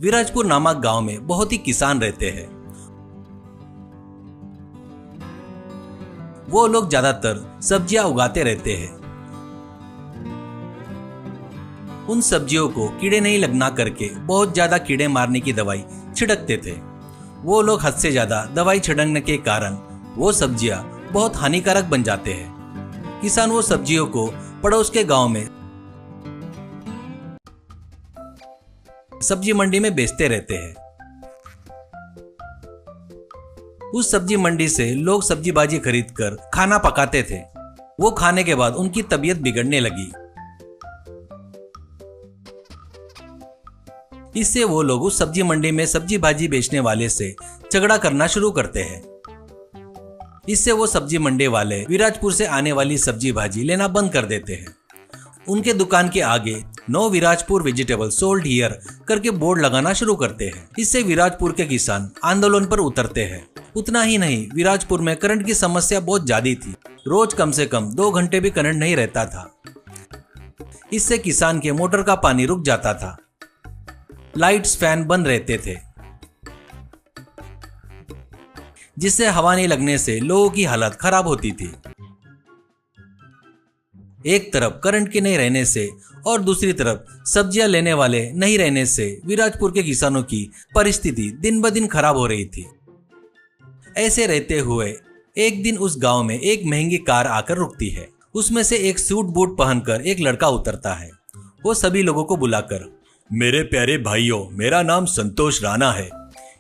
विराजपुर नामक गांव में बहुत ही किसान रहते हैं। वो लोग ज्यादातर सब्जियां उगाते रहते हैं। उन सब्जियों को कीड़े नहीं लगना करके बहुत ज्यादा कीड़े मारने की दवाई छिड़कते थे। वो लोग हद से ज्यादा दवाई छिड़कने के कारण वो सब्जियां बहुत हानिकारक बन जाते हैं। किसान वो सब्जियों को पड़ोस के गांव में सब्जी मंडी में बेचते रहते हैं। उस सब्जी मंडी से लोग सब्जी भाजी खरीद कर खाना पकाते थे। वो खाने के बाद उनकी तबीयत बिगड़ने लगी। इससे वो लोग उस सब्जी मंडी में सब्जी भाजी बेचने वाले से झगड़ा करना शुरू करते हैं। इससे वो सब्जी मंडी वाले विराजपुर से आने वाली सब्जी भाजी लेना बंद कर देते हैं। उनके दुकान के आगे no Virajpur vegetable sold here करके बोर्ड लगाना शुरू करते हैं। इससे विराजपुर के किसान आंदोलन पर उतरते हैं। उतना ही नहीं, विराजपुर में करंट की समस्या बहुत ज्यादा थी। रोज कम से कम 2 घंटे भी करंट नहीं रहता था। इससे किसान के मोटर का पानी रुक जाता था। लाइट्स फैन बंद रहते थे, जिससे हवा नहीं लगने से लोगों की हालत खराब होती थी। एक तरफ करंट के नहीं रहने से और दूसरी तरफ सब्जियां लेने वाले नहीं रहने से विराजपुर के किसानों की परिस्थिति दिन ब दिन खराब हो रही थी। ऐसे रहते हुए एक दिन उस गांव में एक महंगी कार आकर रुकती है। उसमें से एक सूट बूट पहनकर एक लड़का उतरता है। वो सभी लोगों को बुलाकर, मेरे प्यारे भाइयों, मेरा नाम संतोष राणा है।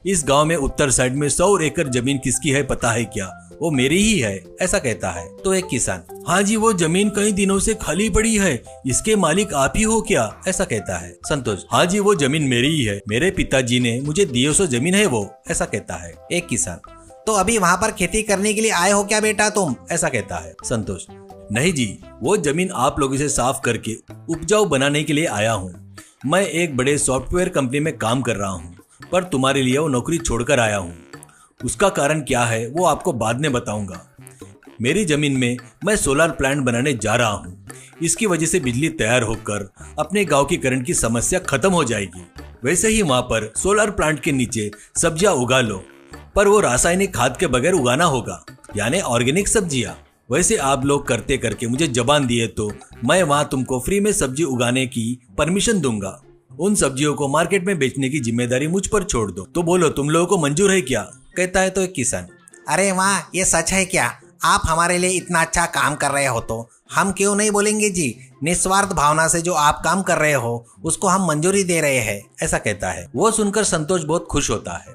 इस गांव में उत्तर साइड में 100 एकड़ जमीन किसकी है पता है क्या? वो मेरी ही है, ऐसा कहता है। तो एक किसान, हाँ जी, वो जमीन कई दिनों से खाली पड़ी है, इसके मालिक आप ही हो क्या? ऐसा कहता है। संतोष, हाँ जी, वो जमीन मेरी ही है, मेरे पिताजी ने मुझे दिए सो जमीन है वो, ऐसा कहता है। एक किसान, तो अभी वहाँ पर खेती करने के लिए आए हो क्या बेटा तुम? ऐसा कहता है। संतोष, नहीं जी, वो जमीन आप लोगों से साफ करके उपजाऊ बनाने के लिए आया हूँ। मैं एक बड़े सॉफ्टवेयर कंपनी में काम कर रहा हूँ, पर तुम्हारे लिए वो नौकरी छोड़कर आया हूँ। उसका कारण क्या है वो आपको बाद में बताऊंगा। मेरी जमीन में मैं सोलर प्लांट बनाने जा रहा हूँ। इसकी वजह से बिजली तैयार होकर अपने गांव की करंट की समस्या खत्म हो जाएगी। वैसे ही वहाँ पर सोलर प्लांट के नीचे सब्जियां उगा लो, पर वो रासायनिक खाद के बगैर उगाना होगा, यानी ऑर्गेनिक सब्जियां। वैसे आप लोग करते करके मुझे जबान दिए तो मैं वहाँ तुमको फ्री में सब्जी उगाने की परमिशन दूंगा। उन सब्जियों को मार्केट में बेचने की जिम्मेदारी मुझ पर छोड़ दो। तो बोलो, तुम लोगों को मंजूर है क्या? कहता है। तो एक किसान, अरे वाह, ये सच है क्या? आप हमारे लिए इतना अच्छा काम कर रहे हो तो हम क्यों नहीं बोलेंगे जी। निस्वार्थ भावना से जो आप काम कर रहे हो उसको हम मंजूरी दे रहे हैं, ऐसा कहता है। वो सुनकर संतोष बहुत खुश होता है।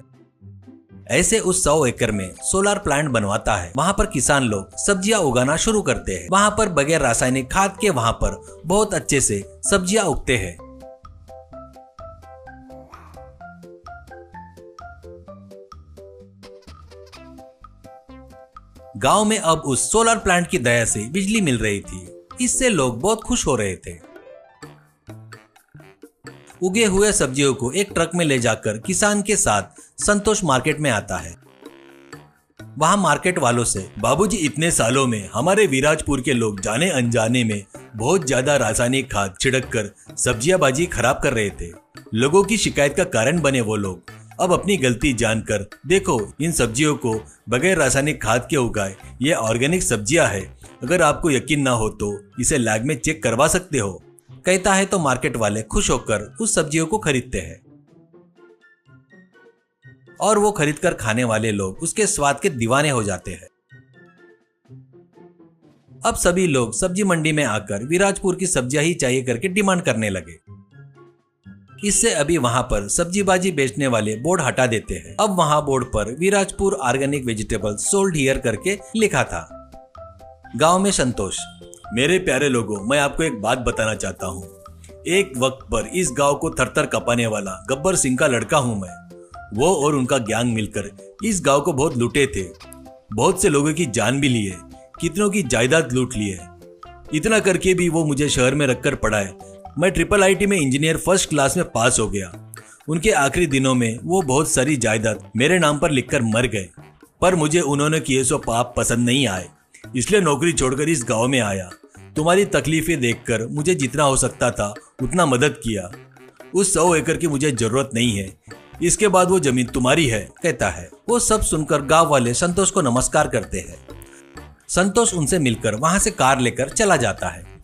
ऐसे उस 100 एकड़ में सोलर प्लांट बनवाता है। वहाँ पर किसान लोग सब्जियां उगाना शुरू करते हैं। वहाँ पर बगैर रासायनिक खाद के वहाँ पर बहुत अच्छे से सब्जियां उगते हैं। गांव में अब उस सोलर प्लांट की दया से बिजली मिल रही थी। इससे लोग बहुत खुश हो रहे थे। उगे हुए सब्जियों को एक ट्रक में ले जाकर किसान के साथ संतोष मार्केट में आता है। वहां मार्केट वालों से, बाबूजी, इतने सालों में हमारे विराजपुर के लोग जाने अनजाने में बहुत ज्यादा रासायनिक खाद छिड़क कर सब्जियां बाजी खराब कर रहे थे। लोगों की शिकायत का कारण बने वो लोग। अब अपनी गलती जानकर देखो, इन सब्जियों को बगैर रासायनिक खाद के उगाए ये ऑर्गेनिक सब्जियां है। अगर आपको यकीन ना हो तो इसे लैब में चेक करवा सकते हो, कहता है। तो मार्केट वाले खुश होकर उस सब्जियों को खरीदते हैं और वो खरीदकर खाने वाले लोग उसके स्वाद के दीवाने हो जाते हैं। अब सभी लोग सब्जी मंडी में आकर विराजपुर की सब्जियां ही चाहिए करके डिमांड करने लगे। इससे अभी वहां पर सब्जी बाजी बेचने वाले बोर्ड हटा देते हैं। अब वहां बोर्ड पर Virajpur organic vegetable sold here करके लिखा था। गांव में संतोष, मेरे प्यारे लोगों, मैं आपको एक बात बताना चाहता हूँ। एक वक्त पर इस गांव को थरथर कपाने वाला गब्बर सिंह का लड़का हूँ मैं। वो और उनका गैंग मिलकर इस गांव को बहुत लूटे थे। बहुत से लोगों की जान भी लिए, कितनों की जायदाद लूट लिए। इतना करके भी वो मुझे शहर में रखकर पढ़ाए। मैं IIIT में इंजीनियर फर्स्ट क्लास में पास हो गया। उनके आखिरी दिनों में वो बहुत सारी जायदाद मेरे नाम पर लिखकर मर गए, पर मुझे उन्होंने किए सो पाप पसंद नहीं आए, इसलिए नौकरी छोड़कर इस गांव में आया। तुम्हारी तकलीफें देखकर मुझे जितना हो सकता था उतना मदद किया। उस 100 एकड़ की मुझे जरूरत नहीं है, इसके बाद वो जमीन तुम्हारी है, कहता है। वो सब सुनकर गांव वाले संतोष को नमस्कार करते हैं। संतोष उनसे मिलकर वहां से कार लेकर चला जाता है।